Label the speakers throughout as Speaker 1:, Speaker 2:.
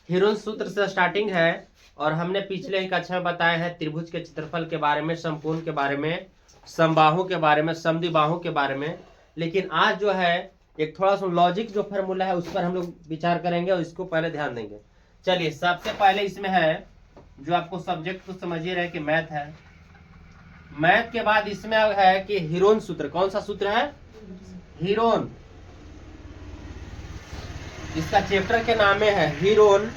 Speaker 1: Heron सूत्र से starting है और हमने पिछले ही कक्षा में बताए हैं त्रिभुज के क्षेत्रफल के बारे में, समकोण के बारे में, समबाहु के बारे में, समद्विबाहु के बारे में। लेकिन आज जो है एक थोड़ा सा लॉजिक जो फॉर्मूला है उस पर हम लोग विचार करेंगे और इसको पहले ध्यान देंगे। चलिए सबसे पहले इसमें है जो आपको सब्जेक्ट तो समझिए रहे कि मैथ है। मैथ के बाद इसमें है कि हीरोन सूत्र। कौन सा सूत्र है? हीरोन। इसका चैप्टर के नाम में है हीरोन।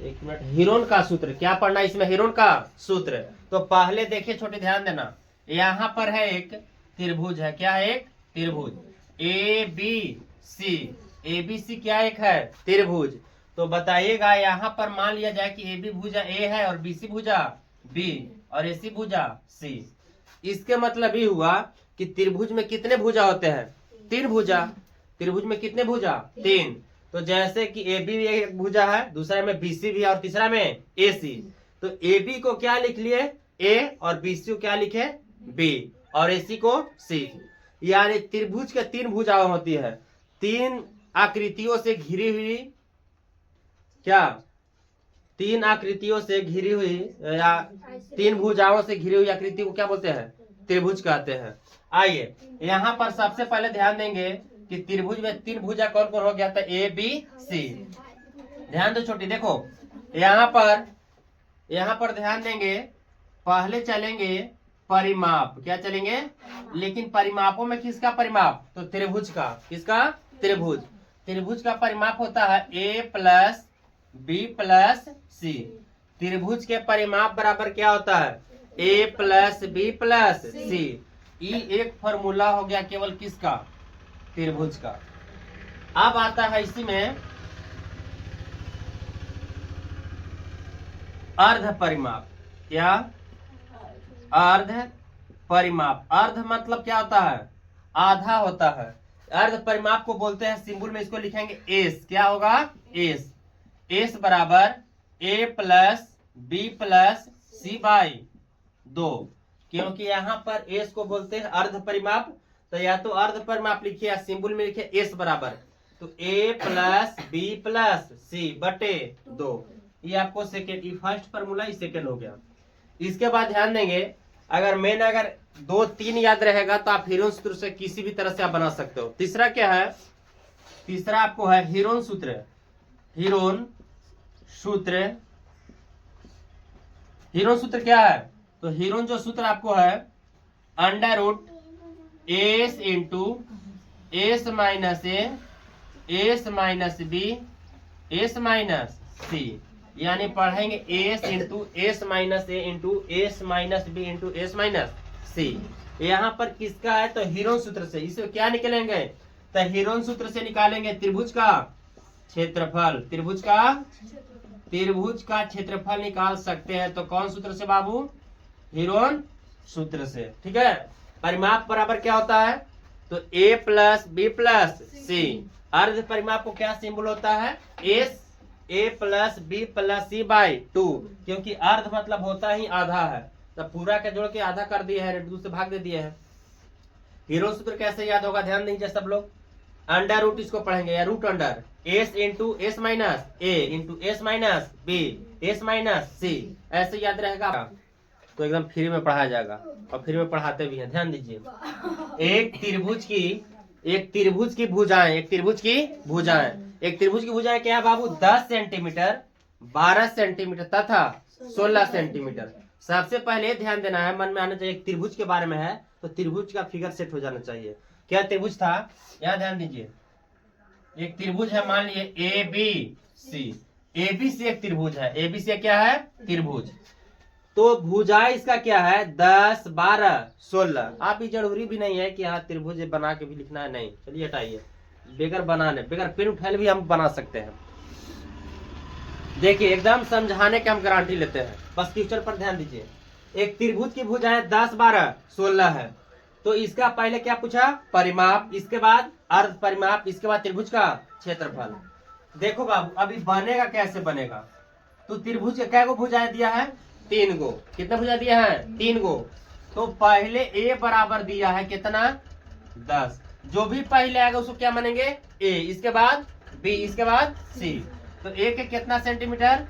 Speaker 1: एक मिनट, हीरोन का सूत्र क्या पढ़ना है इसमें? हीरोन का सूत्र। तो पहले देखिए छोटे, ध्यान देना, यहां पर है एक त्रिभुज है। क्या है? एक त्रिभुज ए बी सी। ए बी सी क्या एक है? त्रिभुज। तो बताइएगा यहां पर मान लिया जाए कि ए बी भुजा ए है और बी सी भुजा बी और ए सी भुजा सी। इसके मतलब ये हुआ कि त्रिभुज में कितने भुजा होते हैं? तीन भुजा। त्रिभुज में कितने भुजा? तीन। तो जैसे कि ए बी एक भुजा है, दूसरा में बी सी भी है और तीसरा में ए सी। तो ए बी को क्या लिख लिए? ए, और बी सी को क्या लिखे? बी, और ए सी को सी। यानी त्रिभुज के तीन भुजाएं होती है। तीन आकृतियों से घिरी हुई, क्या? तीन आकृतियों से घिरी हुई या तीन भुजाओं से घिरी हुई आकृति को क्या बोलते हैं? त्रिभुज कहते हैं। आइए यहाँ पर सबसे पहले ध्यान देंगे कि त्रिभुज में तीन भुजा कौन कौन हो गया था? A B C. ध्यान दो छोटी, देखो यहाँ पर ध्यान देंगे। पहले चलेंगे परिमाप। क्या चलेंगे? लेकिन परिमापों में किसका परिमाप? तो त्रिभुज का। किसका? त्रिभुज। त्रिभुज का परिमाप होता है ए प्लस बी प्लस सी। त्रिभुज के परिमाप बराबर क्या होता है? ए प्लस बी प्लस सी। ये एक फॉर्मूला हो गया केवल किसका? त्रिभुज का। अब आता है इसी में अर्ध परिमाप। क्या? अर्ध परिमाप। अर्ध मतलब क्या होता है? आधा होता है। अर्ध परिमाप को बोलते हैं, सिंबल में इसको लिखेंगे एस। क्या होगा? एस। एस बराबर A plus B plus C by 2। क्योंकि यहाँ पर एस को बोलते हैं अर्ध परिमाप, तो या तो अर्ध परिमाप लिखिए या सिंबल में लिखिए एस बराबर तो ए प्लस बी प्लस सी बटे 2। ये आपको सेकेंड, ये फर्स्ट फॉर्मूला, ये सेकेंड हो गया। इसके बाद ध्यान देंगे, अगर 2 3 याद रहेगा तो आप हीरोन सूत्र से किसी भी तरह से आप बना सकते हो। तीसरा क्या है? तीसरा आपको है हीरोन सूत्र। हीरोन सूत्र। हीरोन सूत्र क्या है? तो हीरोन जो सूत्र आपको है under root S into S minus A, S minus B, S minus C. यानी पढ़ेंगे S into S minus A into S minus B into S minus C. यहाँ पर किसका है? तो हीरोन सूत्र से। इसे क्या निकलेंगे? तो हीरोन सूत्र से निकालेंगे त्रिभुज का क्षेत्रफल। त्रिभुज का क्षेत्रफल निकाल सकते हैं। तो कौन सूत्र से बाबू? हीरोन सूत्र से। ठीक है। परिमाप बराबर क्या होता है? तो A plus B plus C. अर्ध परिमाप को क्या सिंबल होता है? S. A plus B plus C by 2। क्योंकि अर्ध मतलब होता ही आधा है, तो पूरा के जोड़ के आधा कर दिया है, 2 से भाग दे दिए है। हीरोन सूत्र कैसे याद होगा? ध्यान दीजिए सब लोग। अंडर रूट इसको पढ़ेंगे या root under S into S minus A into S minus B S minus C. ऐसे याद रहेगा तो एकदम फ्री में पढ़ाया जाएगा और फ्री में पढ़ाते भी हैं। ध्यान दीजिए, एक त्रिभुज की भुजाएं क्या है बाबू? 10 सेंटीमीटर, 12 सेंटीमीटर तथा 16 सेंटीमीटर। सबसे पहले ध्यान देना है, मन में आना चाहिए, त्रिभुज के बारे में है तो त्रिभुज का फिगर सेट हो जाना चाहिए। क्या त्रिभुज था? यहाँ ध्यान दीजिए, एक त्रिभुज है, मान लिए ए बी सी। ए बी सी एक त्रिभुज है। ए बी सी क्या है? त्रिभुज। तो भुजाएं इसका क्या है? 10 12 16। आप ही जरूरी भी नहीं है कि हाँ त्रिभुज बना के भी लिखना है, नहीं। चलिए हटाइए, बेगर बनाने, बेगर पेन उठाने भी हम बना सकते हैं। देखिए एकदम समझाने के हम गारंटी लेते हैं, बस फ्यूचर पर ध्यान दीजिए। एक त्रिभुज की भुजाएं 10 12 16 है। तो इसका पहले क्या पूछा? परिमाप, इसके बाद अर्ध परिमाप, इसके बाद त्रिभुज का क्षेत्रफल। देखो बाबू अभी बनेगा कैसे बनेगा? तो त्रिभुज क्या को भुजाएं दिया है? 3 गो। कितना भुजा दिया है? 3 गो। तो पहले ए बराबर दिया है कितना? 10। जो भी पहले आएगा उसको क्या मानेंगे ए, इसके बाद बी, इसके बाद सी। तो ए के कितना सेंटीमीटर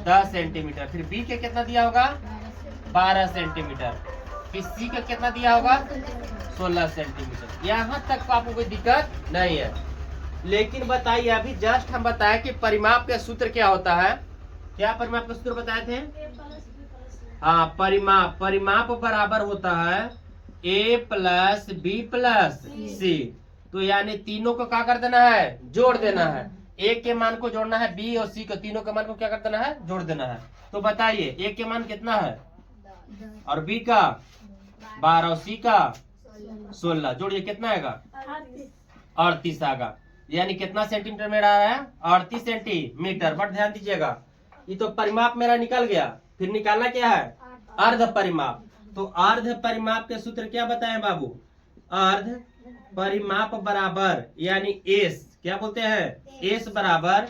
Speaker 1: 10 सेंटीमीटर, फिर बी के कितना दिया होगा 12 सेंटीमीटर, फिर सी का कितना दिया होगा 16 सेंटीमीटर। यहाँ तक तो आपको कोई दिक्कत नहीं है। लेकिन बताइए अभी जस्ट हम बताए कि परिमाप का सूत्र क्या होता है। क्या परिमाप का सूत्र बताए थे? हाँ, परिमाप बराबर होता है ए प्लस बी प्लस सी। तो यानी तीनों को क्या कर देना है, जोड़ देना है। ए के मान को जोड़ना है, बी और सी को, तीनों के मान को क्या कर देना है, जोड़ देना है। तो बताइए ए के मान कितना है और बी का 12 और सी का 16, जोड़िए कितना आएगा 38 आएगा। यानी कितना सेंटीमीटर मेरा आ रहा है 38 सेंटीमीटर। बट ध्यान दीजिएगा ये तो परिमाप मेरा निकल गया, फिर निकालना क्या है अर्ध परिमाप। तो अर्ध परिमाप के सूत्र क्या बताए बाबू, अर्ध परिमाप बराबर यानी एस, क्या बोलते हैं एस बराबर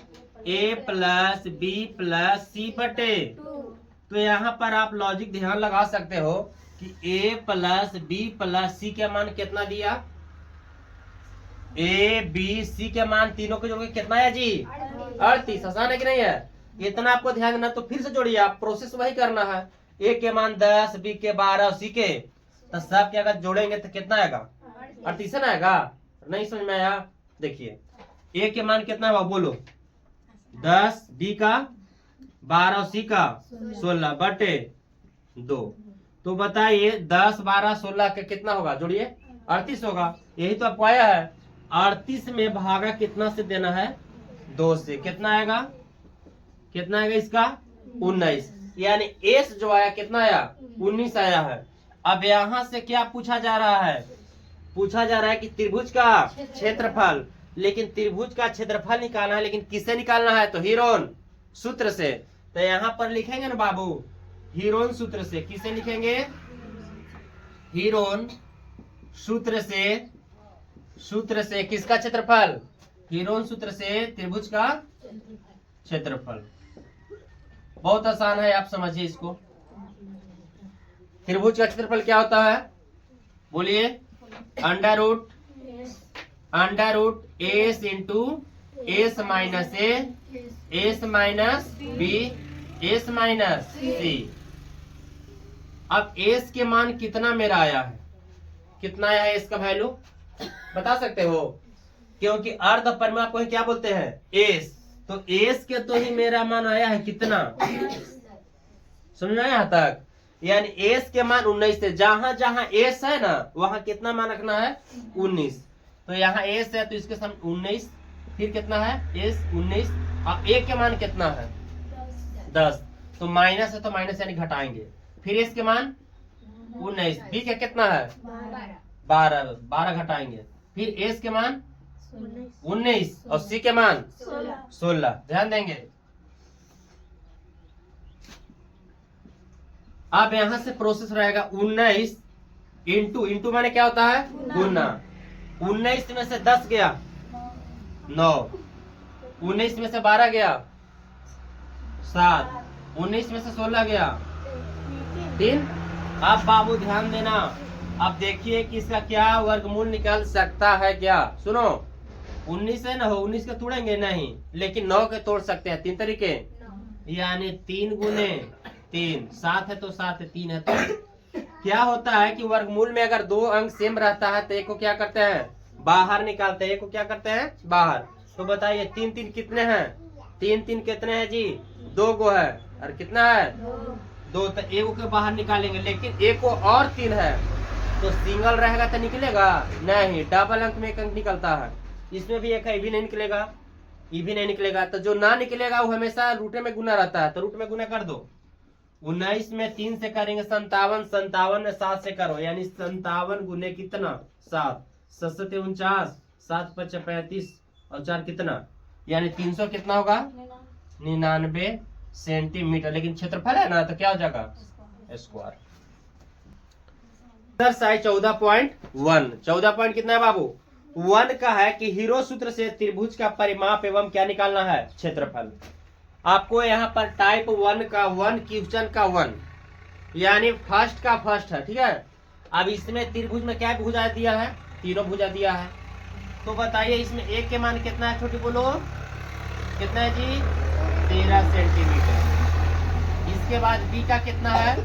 Speaker 1: ए प्लस बी प्लस सी बटे। तो यहाँ पर आप लॉजिक ध्यान लगा सकते हो कि ए प्लस बी प्लस सी के मान कितना दिया, ए बी सी के मान तीनों के जोड़ के कितना है जी 38। आसान है कि नहीं है? इतना आपको ध्यान देना। तो फिर से जोड़िए, आप प्रोसेस वही करना है। ए के मान 10, बी के 12, सी के, तो सब के अगर जोड़ेंगे तो कितना आएगा 38 ना आएगा। नहीं समझ में आया? देखिए ए के मान कितना है बोलो 10, बी का 12, सी का 16 बटे 2। तो बताइए 10, 12, 16 के कितना होगा, जोड़िए 38 होगा। यही तो आपको आया है। 38 में भागा कितना से देना है 2 से, कितना आएगा इसका 19। यानी एस जो आया कितना आया 19 आया है। अब यहाँ से क्या पूछा जा रहा है, पूछा जा रहा है कि त्रिभुज का क्षेत्रफल। लेकिन त्रिभुज का क्षेत्रफल निकालना है, लेकिन किससे निकालना है, तो हीरोन सूत्र से। तो यहाँ पर लिखेंगे ना बाबू हीरोन सूत्र से। किसे लिखेंगे, हीरोन सूत्र से किसका क्षेत्रफल, हीरोन सूत्र से त्रिभुज का क्षेत्रफल। बहुत आसान है, आप समझिए इसको। त्रिभुज का क्षेत्रफल क्या होता है, बोलिए under root S into S minus A, S minus B, S minus C. अब एस के मान कितना मेरा आया है, कितना आया है इसका वैल्यू बता सकते हो? क्योंकि अर्ध परिमाप को ही क्या बोलते हैं एस। तो एस के तो ही मेरा मान आया है कितना, समझ में आया यहाँ तक? यानी एस के मान 19 से, जहां जहां एस है ना वहां कितना मान रखना है 19। तो यहाँ एस है तो इसके सामने 19, फिर कितना है एस 19, और ए के मान कितना है 10। तो माइनस है तो माइनस यानी घटाएंगे। फिर एस के मान 19, बी का कितना है 12 घटाएंगे। फिर एस के मान 19 और सी के मान 16। ध्यान देंगे। अब यहां से प्रोसेस रहेगा 19 इंटू माने क्या होता है गुना। 19 में से 10 गया 9, 19 में से 12 गया 7, 19 में से 16 गया 3। अब बाबू ध्यान देना, अब देखिए कि इसका क्या वर्गमूल निकल सकता है। क्या सुनो, 19 है ना हो, 19 के तोड़ेंगे नहीं, लेकिन 9 के तोड़ सकते हैं 3 तरीके। यानी 3 गुने 3, 7 है तो 7 है, 3 है तो क्या होता है कि वर्गमूल में अगर 2 अंक सेम रहता है तो एक को क्या करते हैं बाहर निकालते हैं, एक को क्या करते हैं बाहर। तो बताइए 3 3 कितने हैं, 3 3 कितने हैं जी 2 गो है, और कितना है 2। तो एक को बाहर निकालेंगे, लेकिन एक को और 3 है तो सिंगल रहेगा तो निकलेगा नहीं, डबल अंक में एक अंक निकलता है। इसमें भी एक है, ये भी नहीं निकलेगा, ये भी नहीं निकलेगा। तो जो ना निकलेगा वो हमेशा रूट में गुना रहता है, तो रूट में गुना कर दो। 19 में 3 से करेंगे 57, 57 में 7 से करो, यानी 57 गुने कितना 7, 7 से 49, 7 5 35 और 4 कितना, यानी 300 कितना होगा 99 सेंटीमीटर। लेकिन क्षेत्रफल है ना तो क्या हो जाएगा स्क्वायर। एक्सरसाइज 14.1, 14 पॉइंट कितना है बाबू 1 का है कि हीरो सूत्र से त्रिभुज का परिमाप एवं क्या निकालना है क्षेत्रफल। आपको यहाँ पर टाइप 1 का 1, क्वेश्चन का 1, यानी फर्स्ट का फर्स्ट है, ठीक है। अब इसमें त्रिभुज में क्या भुजा दिया है तीनों भुजा दिया है। तो बताइए इसमें एक के मान कितना है छोटी बोलो, कितना है जी 13 सेंटीमीटर। इसके बाद बी का कितना है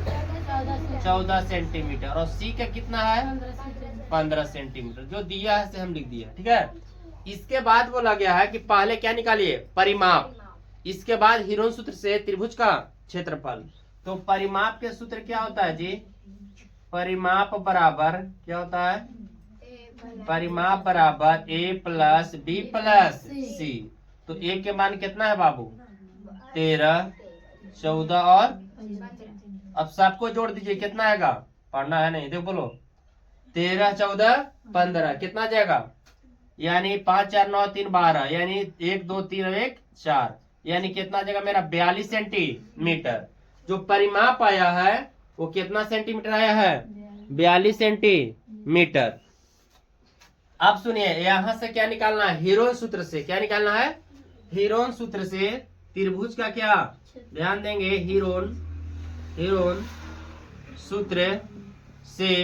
Speaker 1: 14 सेंटीमीटर और सी का कितना है 15 सेंटीमीटर। जो दिया है से हम लिख दिया, ठीक है। इसके बाद बोला गया है कि पहले क्या निकालिए परिमाप, इसके बाद हीरोन सूत्र से त्रिभुज का क्षेत्रफल। तो परिमाप के सूत्र क्या होता है जी, परिमाप बराबर क्या होता है, परिमाप बराबर a प्लस बी प्लस सी। तो a के मान कितना है बाबू 13, 14 और अब सबको जोड़ दीजिए कितना आएगा, पढ़ना है नहीं, देखो बोलो 13, 14, 15 कितना जाएगा, यानी 5, 4, 9, 3, 12, यानी 1, 2, 3 और 1, 4, यानी कितना जाएगा मेरा 42 सेंटीमीटर। जो परिमाप आया है वो कितना सेंटीमीटर आया है 42 सेंटीमीटर। अब सुनिए यहां से क्या निकालना है, हीरोन सूत्र से क्या निकालना है, हीरोन सूत्र से त्रिभुज का क्या ध्यान देंगे, हीरोन सूत्र से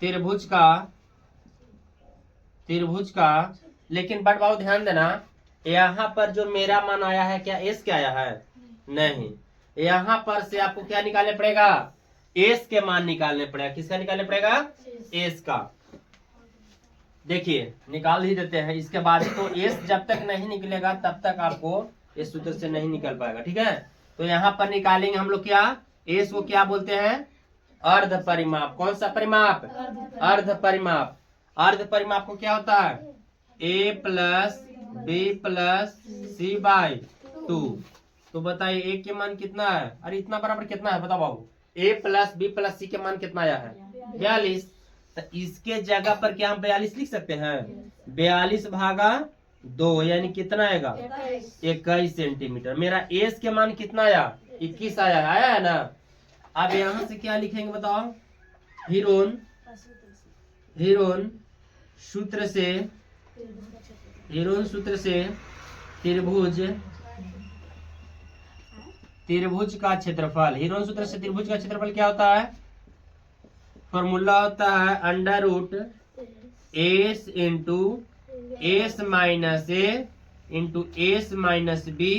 Speaker 1: त्रिभुज का लेकिन बट बाबू ध्यान देना यहाँ पर जो मेरा मान आया है क्या एस क्या आया है, नहीं, यहाँ पर से आपको क्या निकालने पड़ेगा, एस के मान निकालने पड़ेगा। किसका निकालने पड़ेगा, एस का। देखिए निकाल ही देते हैं। इसके बाद तो एस जब तक नहीं निकलेगा तब तक आपको इस सूत्र से नहीं निकल पाएगा, ठीक है। तो यहाँ पर निकालेंगे हम लोग क्या, एस को क्या बोलते हैं अर्ध परिमाप। कौन सा परिमाप, अर्ध परिमाप। अर्ध परिमाप को क्या होता है a plus B plus C by 2। तो बताइए a के मान कितना है, अरे इतना बराबर कितना है बताओ बाबू, a प्लस बी प्लस सी के मान कितना आया है 42। तो इसके जगह पर क्या हम 42 लिख सकते हैं, 42 भागा 2 यानी कितना आएगा 21 सेंटीमीटर। मेरा एस के मान कितना आया 21 आया है ना। अब यहाँ से क्या लिखेंगे बताओ, हीरोन सूत्र से त्रिभुज का क्षेत्रफल। हीरोन सूत्र से त्रिभुज का क्षेत्रफल क्या होता है, फॉर्मूला होता है under root S into S minus A into S minus B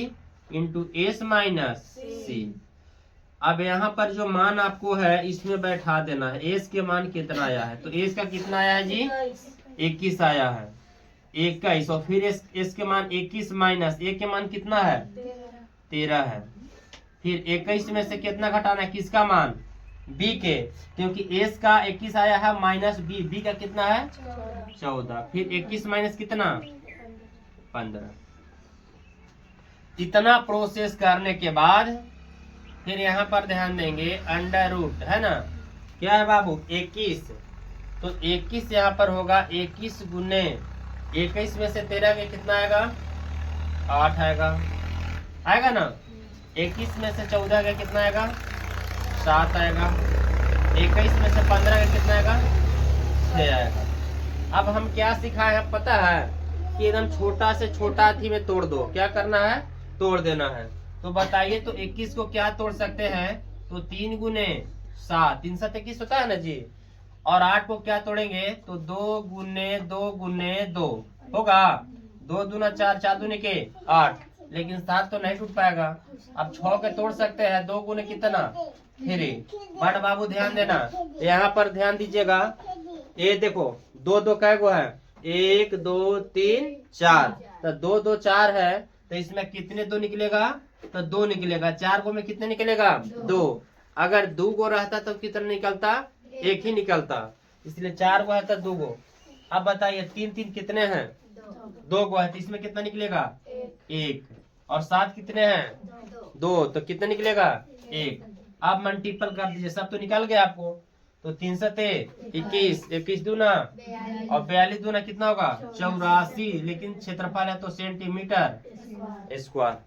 Speaker 1: into S minus C. अब यहाँ पर जो मान आपको है इसमें बैठा देना है, एस के मान कितना आया है, तो एस का कितना आया है जी 21 आया है 21, और फिर एस के मान 21 माइनस ए के मान कितना है 13 है। फिर 21 में से कितना घटाना है, किसका मान बी के, क्योंकि एस का 21 आया है माइनस बी का कितना है 14, फिर 21 माइनस कितना 15। इतना प्रोसेस करने के बाद फिर यहाँ पर ध्यान देंगे अंडर रूट है ना, क्या है बाबू 21। तो 21 यहाँ पर होगा 21 गुने 21 में से 13 के कितना आएगा 8 आएगा ना। 21 में से 14 का कितना आएगा 7 आएगा। 21 में से 15 का कितना आएगा 6 आएगा। अब हम क्या सिखाए हैं पता है कि एकदम छोटा से छोटा अथी में तोड़ दो, क्या करना है तोड़ देना है। तो बताइए तो 21 को क्या तोड़ सकते हैं, तो 3 गुने 7, 3 7 21 होता है ना जी। और 8 को क्या तोड़ेंगे तो 2 गुने 2 गुने 2 होगा, 2 दूना 4, 4 दूने के 8, लेकिन 7 तो नहीं टूट पाएगा। अब 6 के तोड़ सकते हैं, 2 गुने कितना 3। बट बाबू ध्यान देना, यहाँ पर ध्यान दीजिएगा, ये देखो 2 2 कै गो है 1 2 3 4, तो 2 2 4 है, तो इसमें कितने 2 निकलेगा तो 2 निकलेगा। 4 गो में कितने निकलेगा 2। अगर 2 गो रहता तो कितना निकलता 1 ही निकलता, इसलिए 4 गो है तो 2 गो। अब बताइए 3 3 कितने हैं 2 गो है, तो इसमें कितना निकलेगा 1, और 7 कितने हैं 2, तो कितना निकलेगा 1। अब मल्टीपल कर दीजिए, सब तो निकल गया आपको। तो 3 7 21, 21 दूना और 42 दूना कितना होगा 84, लेकिन क्षेत्रफल है तो सेंटीमीटर स्क्वायर।